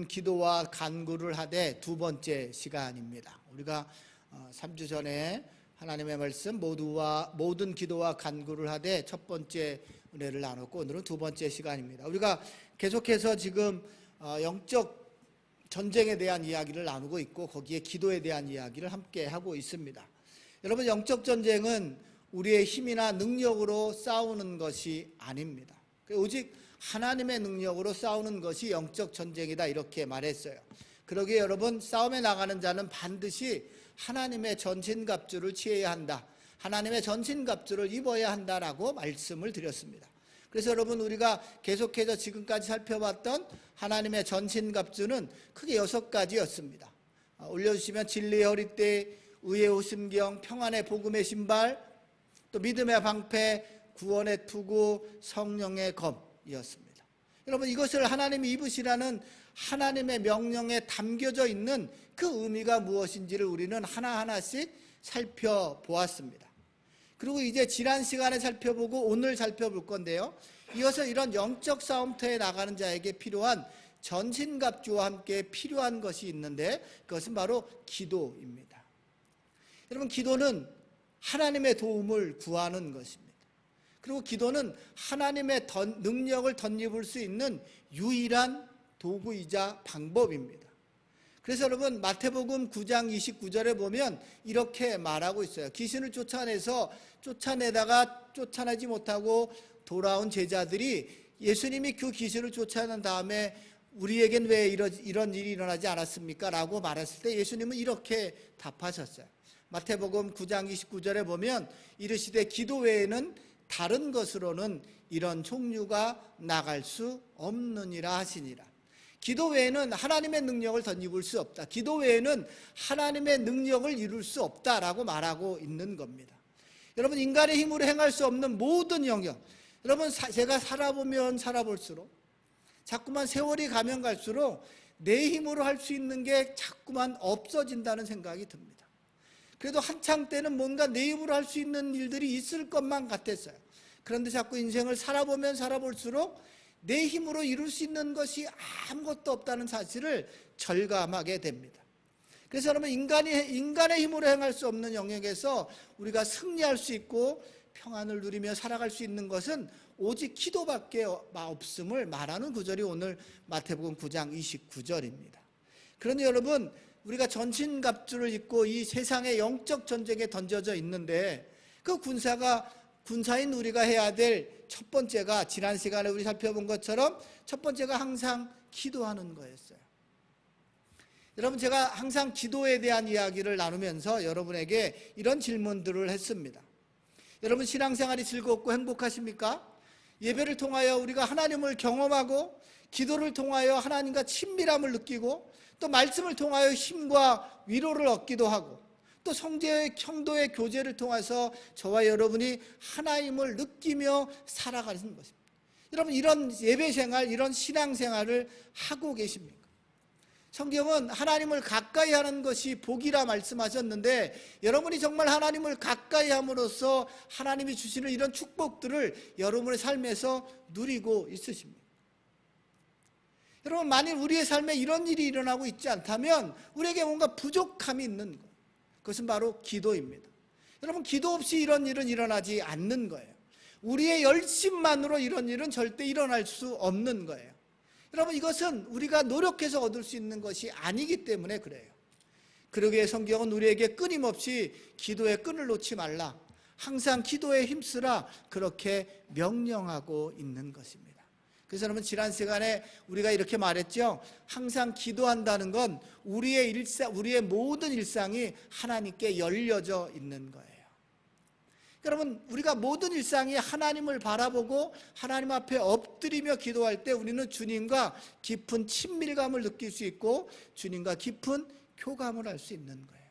모든 기도와 간구를 하되 두 번째 시간입니다. 우리가 3주 전에 하나님의 말씀 모든 기도와 간구를 하되 첫 번째 은혜를 나눴고, 오늘은 두 번째 시간입니다. 우리가 계속해서 지금 영적 전쟁에 대한 이야기를 나누고 있고, 거기에 기도에 대한 이야기를 함께 하고 있습니다. 여러분, 영적 전쟁은 우리의 힘이나 능력으로 싸우는 것이 아닙니다. 오직 하나님의 능력으로 싸우는 것이 영적 전쟁이다, 이렇게 말했어요. 그러기에 여러분, 싸움에 나가는 자는 반드시 하나님의 전신갑주를 취해야 한다, 하나님의 전신갑주를 입어야 한다라고 말씀을 드렸습니다. 그래서 여러분, 우리가 계속해서 지금까지 살펴봤던 하나님의 전신갑주는 크게 6가지였습니다. 올려주시면 진리의 허리띠, 의의 호심경, 평안의 복음의 신발, 또 믿음의 방패, 구원의 투구, 성령의 검이었습니다. 여러분, 이것을 하나님이 입으시라는 하나님의 명령에 담겨져 있는 그 의미가 무엇인지를 우리는 하나하나씩 살펴보았습니다. 그리고 이제 지난 시간에 살펴보고 오늘 살펴볼 건데요, 이어서 이런 영적 싸움터에 나가는 자에게 필요한 전신갑주와 함께 필요한 것이 있는데, 그것은 바로 기도입니다. 여러분, 기도는 하나님의 도움을 구하는 것입니다. 그리고 기도는 하나님의 능력을 덧입을 수 있는 유일한 도구이자 방법입니다. 그래서 여러분, 마태복음 9장 29절에 보면 이렇게 말하고 있어요. 귀신을 쫓아내다가 쫓아내지 못하고 돌아온 제자들이 예수님이 그 귀신을 쫓아낸 다음에 우리에겐 왜 이런 일이 일어나지 않았습니까? 라고 말했을 때 예수님은 이렇게 답하셨어요. 마태복음 9장 29절에 보면 이르시되 기도 외에는 다른 것으로는 이런 종류가 나갈 수 없느니라 하시니라. 기도 외에는 하나님의 능력을 덧입을 수 없다, 기도 외에는 하나님의 능력을 이룰 수 없다라고 말하고 있는 겁니다. 여러분, 인간의 힘으로 행할 수 없는 모든 영역, 여러분, 제가 살아보면 살아볼수록, 자꾸만 세월이 가면 갈수록 내 힘으로 할 수 있는 게 자꾸만 없어진다는 생각이 듭니다. 그래도 한창 때는 뭔가 내 힘으로 할 수 있는 일들이 있을 것만 같았어요. 그런데 자꾸 인생을 살아보면 살아볼수록 내 힘으로 이룰 수 있는 것이 아무것도 없다는 사실을 절감하게 됩니다. 그래서 여러분, 인간의 힘으로 행할 수 없는 영역에서 우리가 승리할 수 있고 평안을 누리며 살아갈 수 있는 것은 오직 기도밖에 없음을 말하는 구절이 오늘 마태복음 9장 29절입니다. 그런데 여러분, 우리가 전신갑주를 입고 이 세상의 영적 전쟁에 던져져 있는데, 그 군사인 우리가 해야 될 첫 번째가, 지난 시간에 우리 살펴본 것처럼 첫 번째가 항상 기도하는 거였어요. 여러분, 제가 항상 기도에 대한 이야기를 나누면서 여러분에게 이런 질문들을 했습니다. 여러분, 신앙생활이 즐겁고 행복하십니까? 예배를 통하여 우리가 하나님을 경험하고, 기도를 통하여 하나님과 친밀함을 느끼고, 또 말씀을 통하여 힘과 위로를 얻기도 하고, 또 성도의 교제를 통해서 저와 여러분이 하나님을 느끼며 살아가는 것입니다. 여러분, 이런 예배생활, 이런 신앙생활을 하고 계십니까? 성경은 하나님을 가까이 하는 것이 복이라 말씀하셨는데, 여러분이 정말 하나님을 가까이 함으로써 하나님이 주시는 이런 축복들을 여러분의 삶에서 누리고 있으십니까? 여러분, 만일 우리의 삶에 이런 일이 일어나고 있지 않다면 우리에게 뭔가 부족함이 있는 거예요. 그것은 바로 기도입니다. 여러분, 기도 없이 이런 일은 일어나지 않는 거예요. 우리의 열심만으로 이런 일은 절대 일어날 수 없는 거예요. 여러분, 이것은 우리가 노력해서 얻을 수 있는 것이 아니기 때문에 그래요. 그러기에 성경은 우리에게 끊임없이 기도의 끈을 놓지 말라, 항상 기도에 힘쓰라, 그렇게 명령하고 있는 것입니다. 그래서 여러분, 지난 시간에 우리가 이렇게 말했죠. 항상 기도한다는 건 우리의 모든 일상이 하나님께 열려져 있는 거예요. 여러분, 우리가 모든 일상이 하나님을 바라보고 하나님 앞에 엎드리며 기도할 때 우리는 주님과 깊은 친밀감을 느낄 수 있고 주님과 깊은 교감을 할 수 있는 거예요.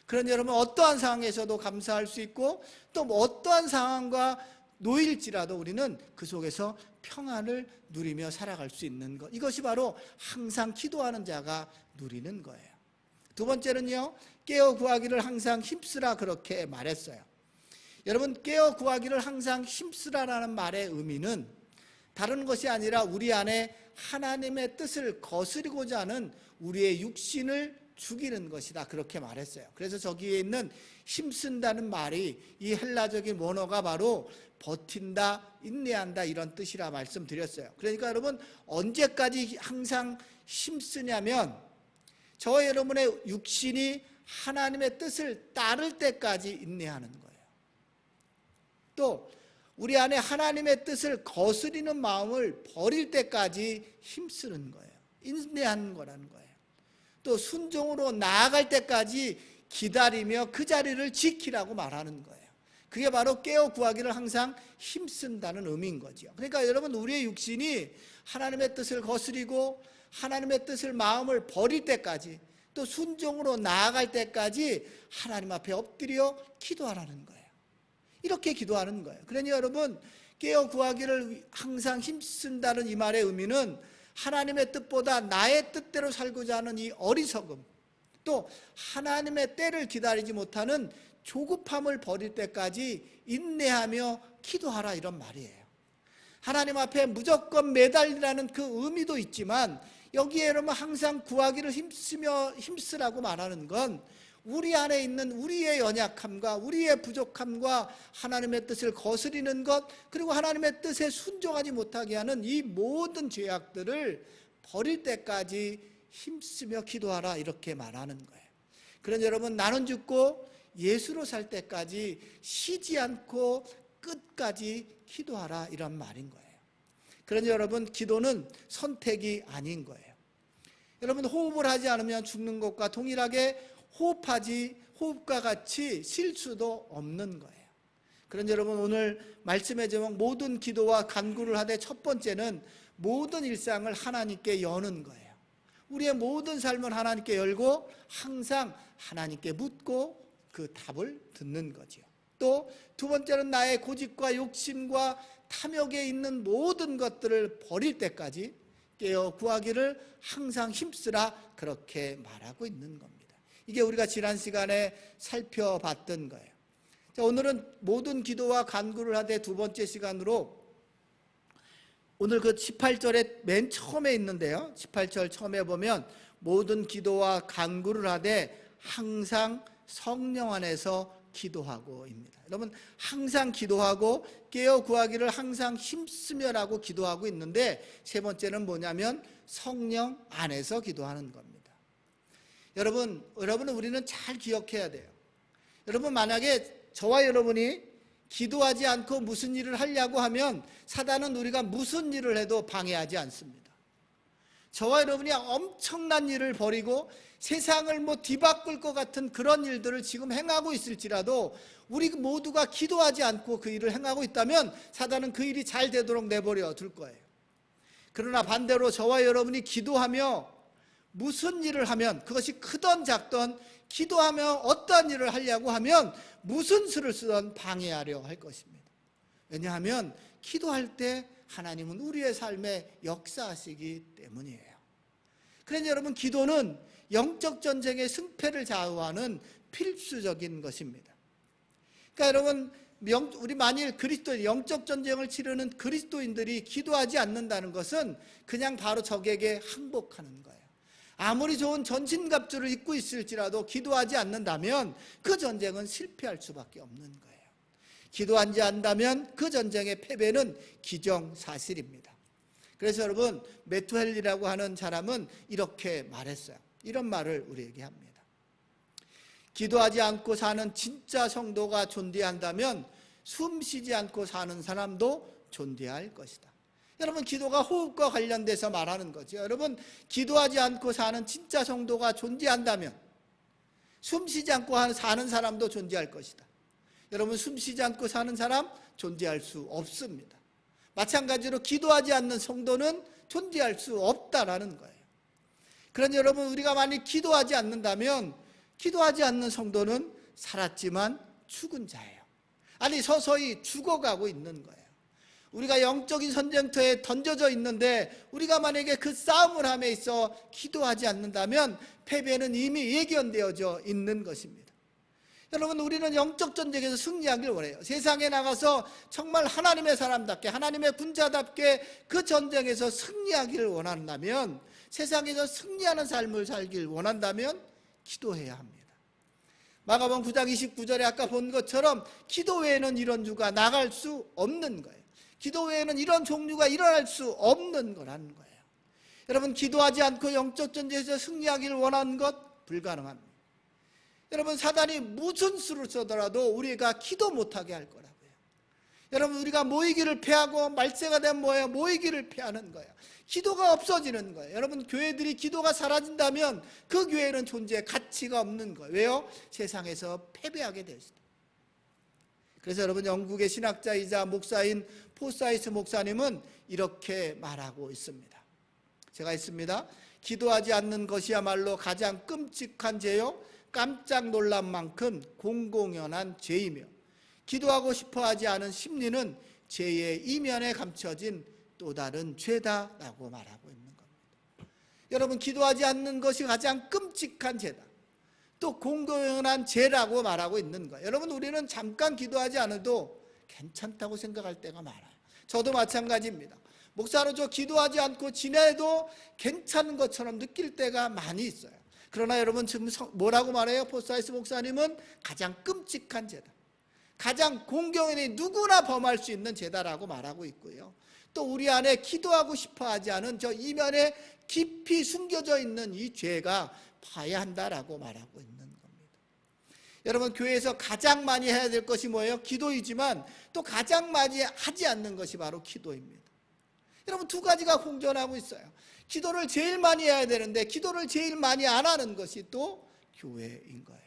그런데 여러분, 어떠한 상황에서도 감사할 수 있고, 또 어떠한 상황과 놓일지라도 우리는 그 속에서 평안을 누리며 살아갈 수 있는 것, 이것이 바로 항상 기도하는 자가 누리는 거예요. 두 번째는요, 깨어 구하기를 항상 힘쓰라, 그렇게 말했어요. 여러분, 깨어 구하기를 항상 힘쓰라라는 말의 의미는 다른 것이 아니라 우리 안에 하나님의 뜻을 거스리고자 하는 우리의 육신을 죽이는 것이다, 그렇게 말했어요. 그래서 저기에 있는 힘쓴다는 말이 이 헬라적인 원어가 바로 버틴다, 인내한다, 이런 뜻이라 말씀드렸어요. 그러니까 여러분, 언제까지 항상 힘쓰냐면 저와 여러분의 육신이 하나님의 뜻을 따를 때까지 인내하는 거예요. 또 우리 안에 하나님의 뜻을 거스리는 마음을 버릴 때까지 힘쓰는 거예요. 인내하는 거라는 거예요. 또 순종으로 나아갈 때까지 기다리며 그 자리를 지키라고 말하는 거예요. 그게 바로 깨어 구하기를 항상 힘쓴다는 의미인 거죠. 그러니까 여러분, 우리의 육신이 하나님의 뜻을 거스리고 하나님의 뜻을 마음을 버릴 때까지, 또 순종으로 나아갈 때까지 하나님 앞에 엎드려 기도하라는 거예요. 이렇게 기도하는 거예요. 그러니 여러분, 깨어 구하기를 항상 힘쓴다는 이 말의 의미는 하나님의 뜻보다 나의 뜻대로 살고자 하는 이 어리석음, 또 하나님의 때를 기다리지 못하는 조급함을 버릴 때까지 인내하며 기도하라, 이런 말이에요. 하나님 앞에 무조건 매달리라는 그 의미도 있지만 여기에 여러분 항상 구하기를 힘쓰라고 말하는 건 우리 안에 있는 우리의 연약함과 우리의 부족함과 하나님의 뜻을 거스리는 것, 그리고 하나님의 뜻에 순종하지 못하게 하는 이 모든 죄악들을 버릴 때까지 힘쓰며 기도하라, 이렇게 말하는 거예요. 그러니 여러분, 나는 죽고 예수로 살 때까지 쉬지 않고 끝까지 기도하라, 이런 말인 거예요. 그러니 여러분, 기도는 선택이 아닌 거예요. 여러분, 호흡을 하지 않으면 죽는 것과 동일하게 호흡과 같이 쉴 수도 없는 거예요. 그러니 여러분, 오늘 말씀의 제목 모든 기도와 간구를 하되 첫 번째는 모든 일상을 하나님께 여는 거예요. 우리의 모든 삶을 하나님께 열고 항상 하나님께 묻고 그 답을 듣는 거죠. 또 두 번째는 나의 고집과 욕심과 탐욕에 있는 모든 것들을 버릴 때까지 깨어 구하기를 항상 힘쓰라, 그렇게 말하고 있는 겁니다. 이게 우리가 지난 시간에 살펴봤던 거예요. 자, 오늘은 모든 기도와 간구를 하되 두 번째 시간으로 오늘 그 18절에 맨 처음에 있는데요, 18절 처음에 보면 모든 기도와 간구를 하되 항상 성령 안에서 기도하고입니다. 여러분, 항상 기도하고 깨어 구하기를 항상 힘쓰며라고 기도하고 있는데, 세 번째는 뭐냐면 성령 안에서 기도하는 겁니다. 여러분, 우리는 잘 기억해야 돼요. 여러분, 만약에 저와 여러분이 기도하지 않고 무슨 일을 하려고 하면 사단은 우리가 무슨 일을 해도 방해하지 않습니다. 저와 여러분이 엄청난 일을 벌이고 세상을 뒤바꿀 것 같은 그런 일들을 지금 행하고 있을지라도 우리 모두가 기도하지 않고 그 일을 행하고 있다면 사단은 그 일이 잘 되도록 내버려 둘 거예요. 그러나 반대로 저와 여러분이 기도하며 무슨 일을 하면, 그것이 크던 작던, 기도하며 어떤 일을 하려고 하면 무슨 수를 쓰든 방해하려 할 것입니다. 왜냐하면 기도할 때 하나님은 우리의 삶에 역사하시기 때문이에요. 그래서 여러분, 기도는 영적 전쟁의 승패를 좌우하는 필수적인 것입니다. 그러니까 여러분, 우리 만일 영적 전쟁을 치르는 그리스도인들이 기도하지 않는다는 것은 그냥 바로 적에게 항복하는 거예요. 아무리 좋은 전신갑주를 입고 있을지라도 기도하지 않는다면 그 전쟁은 실패할 수밖에 없는 거예요. 기도하지 않는다면 그 전쟁의 패배는 기정사실입니다. 그래서 여러분, 메투헬리라고 하는 사람은 이렇게 말했어요. 이런 말을 우리에게 합니다. 기도하지 않고 사는 진짜 성도가 존재한다면 숨쉬지 않고 사는 사람도 존재할 것이다. 여러분, 기도가 호흡과 관련돼서 말하는 거죠. 여러분, 기도하지 않고 사는 진짜 성도가 존재한다면 숨쉬지 않고 사는 사람도 존재할 것이다. 여러분, 숨쉬지 않고 사는 사람 존재할 수 없습니다. 마찬가지로 기도하지 않는 성도는 존재할 수 없다라는 거예요. 그러니 여러분, 우리가 만약 기도하지 않는다면 기도하지 않는 성도는 살았지만 죽은 자예요. 아니, 서서히 죽어가고 있는 거예요. 우리가 영적인 전쟁터에 던져져 있는데 우리가 만약에 그 싸움을 함에 있어 기도하지 않는다면 패배는 이미 예견되어져 있는 것입니다. 여러분, 우리는 영적 전쟁에서 승리하길 원해요. 세상에 나가서 정말 하나님의 사람답게, 하나님의 군자답게 그 전쟁에서 승리하기를 원한다면, 세상에서 승리하는 삶을 살길 원한다면 기도해야 합니다. 마가복음 9장 29절에 아까 본 것처럼 기도 외에는 이런 주가 나갈 수 없는 거예요. 기도 외에는 이런 종류가 일어날 수 없는 거라는 거예요. 여러분, 기도하지 않고 영적 전쟁에서 승리하기를 원하는 것 불가능합니다. 여러분, 사단이 무슨 수를 써더라도 우리가 기도 못하게 할 거라고요. 여러분, 우리가 모이기를 패하고 말세가 되면 뭐예요? 모이기를 패하는 거예요. 기도가 없어지는 거예요. 여러분, 교회들이 기도가 사라진다면 그 교회는 존재의 가치가 없는 거예요. 왜요? 세상에서 패배하게 될 수도. 그래서 여러분, 영국의 신학자이자 목사인 포사이스 목사님은 이렇게 말하고 있습니다. 제가 있습니다. 기도하지 않는 것이야말로 가장 끔찍한 죄요, 깜짝 놀란 만큼 공공연한 죄이며, 기도하고 싶어하지 않은 심리는 죄의 이면에 감춰진 또 다른 죄다라고 말하고 있는 겁니다. 여러분, 기도하지 않는 것이 가장 끔찍한 죄다, 또 공공연한 죄라고 말하고 있는 거예요. 여러분, 우리는 잠깐 기도하지 않아도 괜찮다고 생각할 때가 많아요. 저도 마찬가지입니다. 목사로 저 기도하지 않고 지내도 괜찮은 것처럼 느낄 때가 많이 있어요. 그러나 여러분, 지금 뭐라고 말해요? 포사이스 목사님은 가장 끔찍한 죄다, 가장 공경연히 누구나 범할 수 있는 죄다라고 말하고 있고요. 또 우리 안에 기도하고 싶어하지 않은 저 이면에 깊이 숨겨져 있는 이 죄가 봐야 한다라고 말하고 있는 겁니다. 여러분, 교회에서 가장 많이 해야 될 것이 뭐예요? 기도이지만 또 가장 많이 하지 않는 것이 바로 기도입니다. 여러분, 두 가지가 공존하고 있어요. 기도를 제일 많이 해야 되는데 기도를 제일 많이 안 하는 것이 또 교회인 거예요.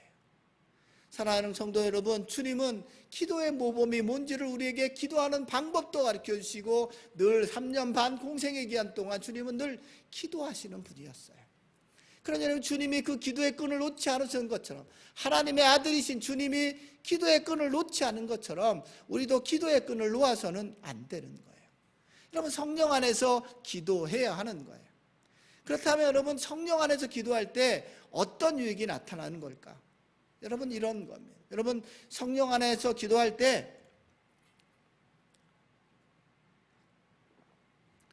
사랑하는 성도 여러분, 주님은 기도의 모범이 뭔지를 우리에게 기도하는 방법도 가르쳐 주시고 늘 3년 반 공생의 기간 동안 주님은 늘 기도하시는 분이었어요. 그러냐면 주님이 그 기도의 끈을 놓지 않으신 것처럼, 하나님의 아들이신 주님이 기도의 끈을 놓지 않은 것처럼 우리도 기도의 끈을 놓아서는 안 되는 거예요. 여러분, 성령 안에서 기도해야 하는 거예요. 그렇다면 여러분, 성령 안에서 기도할 때 어떤 유익이 나타나는 걸까? 여러분, 이런 겁니다. 여러분, 성령 안에서 기도할 때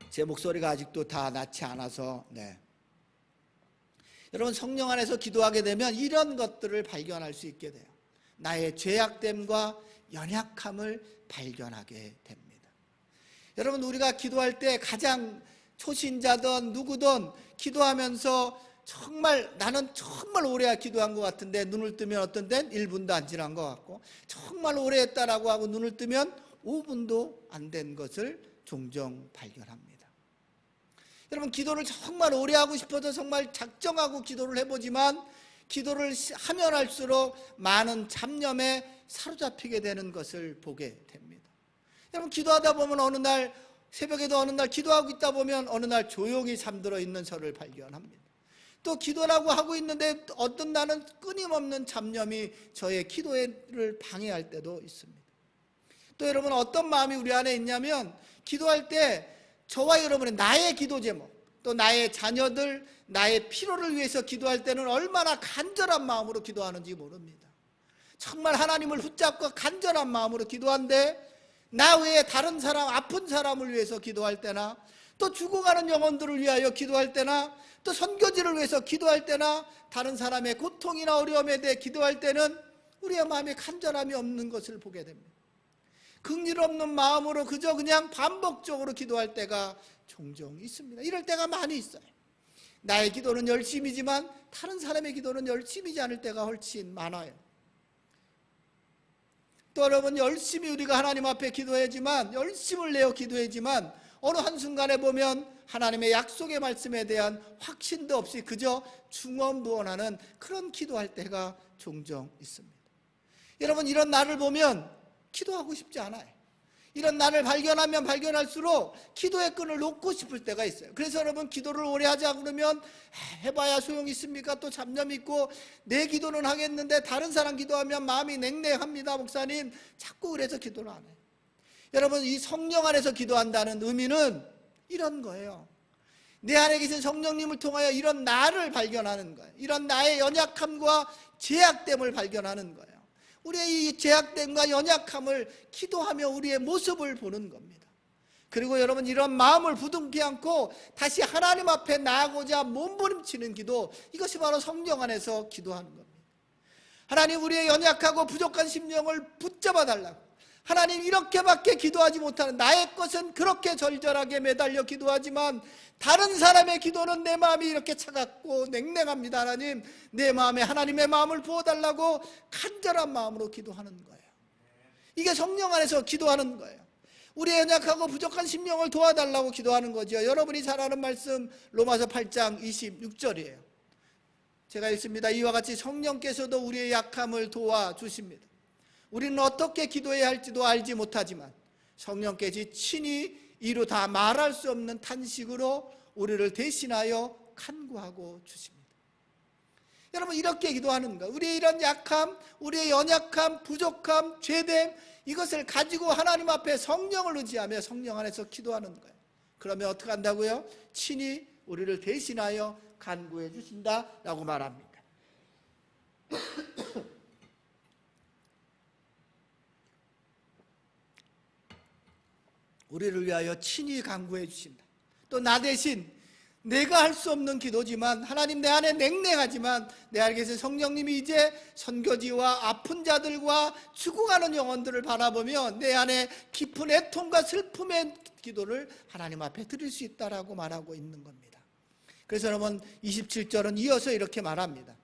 제 목소리가 아직도 다 낫지 않아서 여러분, 성령 안에서 기도하게 되면 이런 것들을 발견할 수 있게 돼요. 나의 죄악됨과 연약함을 발견하게 됩니다. 여러분, 우리가 기도할 때 가장 초신자든 누구든 기도하면서 정말 나는 정말 오래 기도한 것 같은데 눈을 뜨면 어떤 데는 1분도 안 지난 것 같고, 정말 오래 했다라고 하고 눈을 뜨면 5분도 안 된 것을 종종 발견합니다. 여러분, 기도를 정말 오래 하고 싶어서 정말 작정하고 기도를 해보지만 기도를 하면 할수록 많은 잡념에 사로잡히게 되는 것을 보게 됩니다. 여러분, 기도하다 보면 어느 날 새벽에도 어느 날 기도하고 있다 보면 어느 날 조용히 잠들어 있는 저를 발견합니다. 또 기도라고 하고 있는데 어떤 날은 끊임없는 잡념이 저의 기도를 방해할 때도 있습니다. 또 여러분, 어떤 마음이 우리 안에 있냐면 기도할 때 저와 여러분의 나의 기도 제목, 또 나의 자녀들, 나의 필요를 위해서 기도할 때는 얼마나 간절한 마음으로 기도하는지 모릅니다. 정말 하나님을 붙잡고 간절한 마음으로 기도한데 나 외에 다른 사람, 아픈 사람을 위해서 기도할 때나, 또 죽어가는 영혼들을 위하여 기도할 때나, 또 선교지를 위해서 기도할 때나, 다른 사람의 고통이나 어려움에 대해 기도할 때는 우리의 마음에 간절함이 없는 것을 보게 됩니다. 긍휼 없는 마음으로 그냥 반복적으로 기도할 때가 종종 있습니다. 이럴 때가 많이 있어요. 나의 기도는 열심이지만 다른 사람의 기도는 열심이지 않을 때가 훨씬 많아요. 또 여러분, 열심히 우리가 하나님 앞에 기도하지만, 열심을 내어 기도하지만 어느 한순간에 보면 하나님의 약속의 말씀에 대한 확신도 없이 그저 중언부언하는 그런 기도할 때가 종종 있습니다. 여러분, 이런 나를 보면 기도하고 싶지 않아요. 이런 나를 발견하면 발견할수록 기도의 끈을 놓고 싶을 때가 있어요. 그래서 여러분, 기도를 오래 하자 그러면 해봐야 소용이 있습니까? 또 잡념이 있고, 내 기도는 하겠는데 다른 사람 기도하면 마음이 냉랭합니다, 목사님. 자꾸 그래서 기도를 안 해요. 여러분, 이 성령 안에서 기도한다는 의미는 이런 거예요. 내 안에 계신 성령님을 통하여 이런 나를 발견하는 거예요. 이런 나의 연약함과 죄악됨을 발견하는 거예요. 우리의 이 죄악됨과 연약함을 기도하며 우리의 모습을 보는 겁니다. 그리고 여러분, 이런 마음을 부둥키 않고 다시 하나님 앞에 나아가고자 몸부림치는 기도, 이것이 바로 성령 안에서 기도하는 겁니다. 하나님, 우리의 연약하고 부족한 심령을 붙잡아 달라고. 하나님, 이렇게밖에 기도하지 못하는, 나의 것은 그렇게 절절하게 매달려 기도하지만 다른 사람의 기도는 내 마음이 이렇게 차갑고 냉랭합니다. 하나님, 내 마음에 하나님의 마음을 부어달라고 간절한 마음으로 기도하는 거예요. 이게 성령 안에서 기도하는 거예요. 우리의 연약하고 부족한 심령을 도와달라고 기도하는 거죠. 여러분이 잘 아는 말씀 로마서 8장 26절이에요. 제가 읽습니다. 이와 같이 성령께서도 우리의 약함을 도와주십니다. 우리는 어떻게 기도해야 할지도 알지 못하지만 성령께서 친히 이루 다 말할 수 없는 탄식으로 우리를 대신하여 간구하고 주십니다. 여러분, 이렇게 기도하는 거, 우리의 이런 약함, 우리의 연약함, 부족함, 죄됨, 이것을 가지고 하나님 앞에 성령을 의지하며 성령 안에서 기도하는 거예요. 그러면 어떻게 한다고요? 친히 우리를 대신하여 간구해 주신다라고 말합니다. 우리를 위하여 친히 간구해 주신다. 또 나 대신 내가 할 수 없는 기도지만, 하나님, 내 안에 냉랭하지만 내 안에 계신 성령님이 이제 선교지와 아픈 자들과 죽어가는 영혼들을 바라보며 내 안에 깊은 애통과 슬픔의 기도를 하나님 앞에 드릴 수 있다라고 말하고 있는 겁니다. 그래서 여러분, 27절은 이어서 이렇게 말합니다.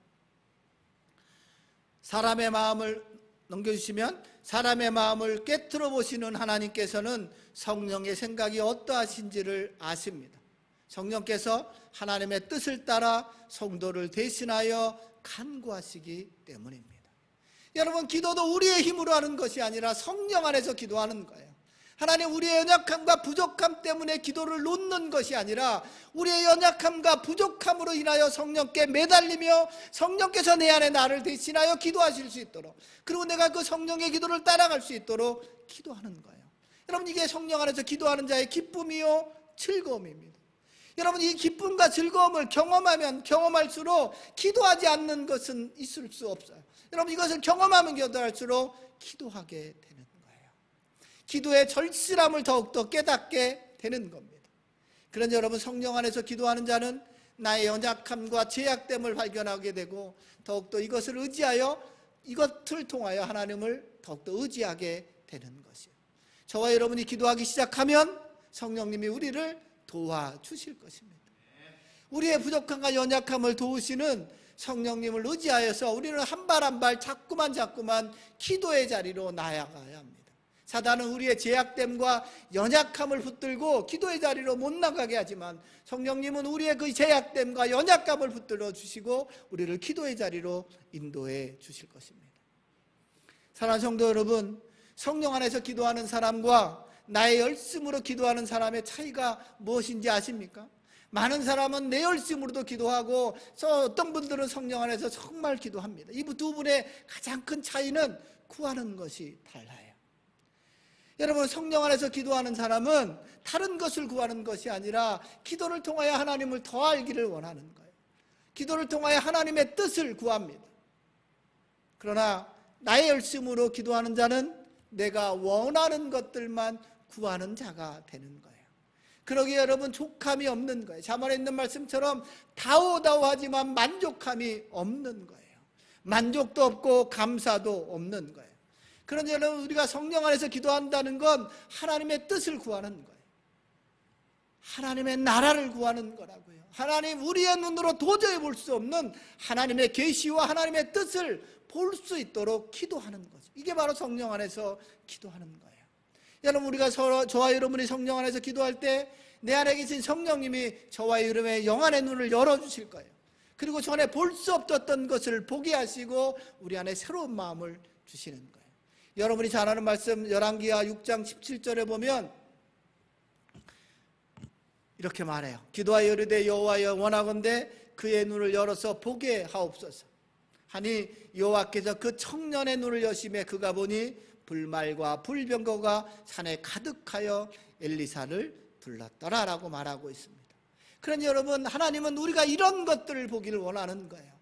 사람의 마음을 넘겨주시면, 사람의 마음을 꿰뚫어 보시는 하나님께서는 성령의 생각이 어떠하신지를 아십니다. 성령께서 하나님의 뜻을 따라 성도를 대신하여 간구하시기 때문입니다. 여러분, 기도도 우리의 힘으로 하는 것이 아니라 성령 안에서 기도하는 거예요. 하나님, 우리의 연약함과 부족함 때문에 기도를 놓는 것이 아니라 우리의 연약함과 부족함으로 인하여 성령께 매달리며 성령께서 내 안에 나를 대신하여 기도하실 수 있도록, 그리고 내가 그 성령의 기도를 따라갈 수 있도록 기도하는 거예요. 여러분, 이게 성령 안에서 기도하는 자의 기쁨이요 즐거움입니다. 여러분, 이 기쁨과 즐거움을 경험하면 경험할수록 기도하지 않는 것은 있을 수 없어요. 여러분, 이것을 경험하면 기도할수록 기도하게 되는 거예요. 기도의 절실함을 더욱더 깨닫게 되는 겁니다. 그런 여러분, 성령 안에서 기도하는 자는 나의 연약함과 죄악됨을 발견하게 되고 더욱더 이것을 의지하여, 이것을 통하여 하나님을 더욱더 의지하게 되는 것이에요. 저와 여러분이 기도하기 시작하면 성령님이 우리를 도와주실 것입니다. 우리의 부족함과 연약함을 도우시는 성령님을 의지하여서 우리는 한 발 한 발 자꾸만 기도의 자리로 나아가야 합니다. 사단은 우리의 죄악됨과 연약함을 붙들고 기도의 자리로 못 나가게 하지만 성령님은 우리의 그 죄악됨과 연약함을 붙들어 주시고 우리를 기도의 자리로 인도해 주실 것입니다. 사랑하는 성도 여러분, 성령 안에서 기도하는 사람과 나의 열심으로 기도하는 사람의 차이가 무엇인지 아십니까? 많은 사람은 내 열심으로도 기도하고 어떤 분들은 성령 안에서 정말 기도합니다. 이 두 분의 가장 큰 차이는 구하는 것이 달라요. 여러분, 성령 안에서 기도하는 사람은 다른 것을 구하는 것이 아니라 기도를 통하여 하나님을 더 알기를 원하는 거예요. 기도를 통하여 하나님의 뜻을 구합니다. 그러나 나의 열심으로 기도하는 자는 내가 원하는 것들만 구하는 자가 되는 거예요. 그러기에 여러분, 족함이 없는 거예요. 잠언에 있는 말씀처럼 다오다오하지만 만족함이 없는 거예요. 만족도 없고 감사도 없는 거예요. 그런데 여러분, 우리가 성령 안에서 기도한다는 건 하나님의 뜻을 구하는 거예요. 하나님의 나라를 구하는 거라고요. 하나님, 우리의 눈으로 도저히 볼 수 없는 하나님의 계시와 하나님의 뜻을 볼 수 있도록 기도하는 거죠. 이게 바로 성령 안에서 기도하는 거예요. 여러분, 우리가 저와 여러분이 성령 안에서 기도할 때 내 안에 계신 성령님이 저와 여러분의 영안의 눈을 열어주실 거예요. 그리고 전에 볼 수 없었던 것을 보게 하시고 우리 안에 새로운 마음을 주시는 거예요. 여러분이 잘 아는 말씀 열왕기하 6장 17절에 보면 이렇게 말해요. 기도하여 이르되 여호와여, 원하건대 그의 눈을 열어서 보게 하옵소서 하니 여호와께서 그 청년의 눈을 여심해 그가 보니 불말과 불병거가 산에 가득하여 엘리사를 불렀더라라고 말하고 있습니다. 그러니 여러분, 하나님은 우리가 이런 것들을 보기를 원하는 거예요.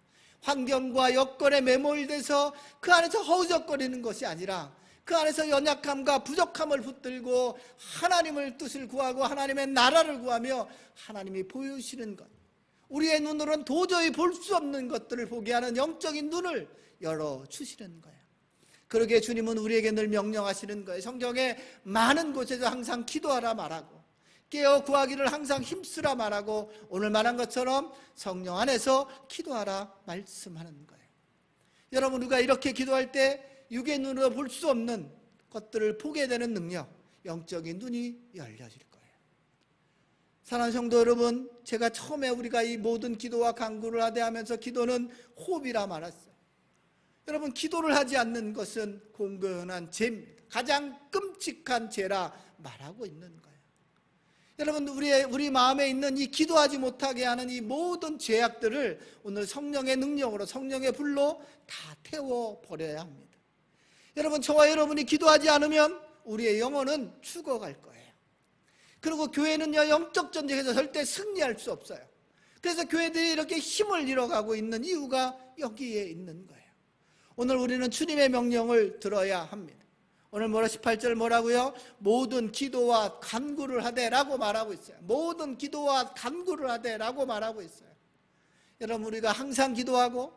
환경과 여건에 매몰돼서 그 안에서 허우적거리는 것이 아니라 그 안에서 연약함과 부족함을 붙들고 하나님을 뜻을 구하고 하나님의 나라를 구하며 하나님이 보여주시는 것, 우리의 눈으로는 도저히 볼 수 없는 것들을 보게 하는 영적인 눈을 열어주시는 거예요. 그러기에 주님은 우리에게 늘 명령하시는 거예요. 성경에 많은 곳에서 항상 기도하라 말하고 깨어 구하기를 항상 힘쓰라 말하고 오늘 말한 것처럼 성령 안에서 기도하라 말씀하는 거예요. 여러분, 우리가 이렇게 기도할 때 육의 눈으로 볼 수 없는 것들을 보게 되는 능력, 영적인 눈이 열려질 거예요. 사랑하는 성도 여러분, 제가 처음에 우리가 이 모든 기도와 간구를 하되 하면서 기도는 호흡이라 말했어요. 여러분, 기도를 하지 않는 것은 공건한 죄입니다. 가장 끔찍한 죄라 말하고 있는 거예요. 여러분, 우리 마음에 있는 이 기도하지 못하게 하는 이 모든 죄악들을 오늘 성령의 능력으로, 성령의 불로 다 태워버려야 합니다. 여러분, 저와 여러분이 기도하지 않으면 우리의 영혼은 죽어갈 거예요. 그리고 교회는요, 영적 전쟁에서 절대 승리할 수 없어요. 그래서 교회들이 이렇게 힘을 잃어가고 있는 이유가 여기에 있는 거예요. 오늘 우리는 주님의 명령을 들어야 합니다. 오늘 18절 뭐라고요? 모든 기도와 간구를 하되라고 말하고 있어요. 모든 기도와 간구를 하되라고 말하고 있어요. 여러분, 우리가 항상 기도하고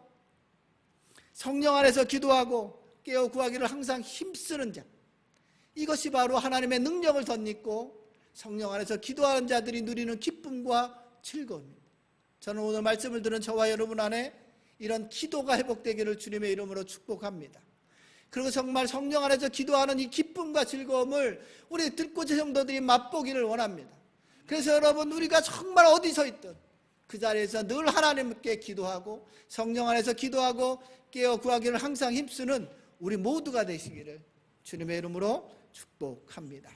성령 안에서 기도하고 깨어 구하기를 항상 힘쓰는 자, 이것이 바로 하나님의 능력을 덧입고 성령 안에서 기도하는 자들이 누리는 기쁨과 즐거움입니다. 저는 오늘 말씀을 들은 저와 여러분 안에 이런 기도가 회복되기를 주님의 이름으로 축복합니다. 그리고 정말 성령 안에서 기도하는 이 기쁨과 즐거움을 우리 들꽃의 성도들이 맛보기를 원합니다. 그래서 여러분, 우리가 정말 어디서 있든 그 자리에서 늘 하나님께 기도하고 성령 안에서 기도하고 깨어 구하기를 항상 힘쓰는 우리 모두가 되시기를 주님의 이름으로 축복합니다.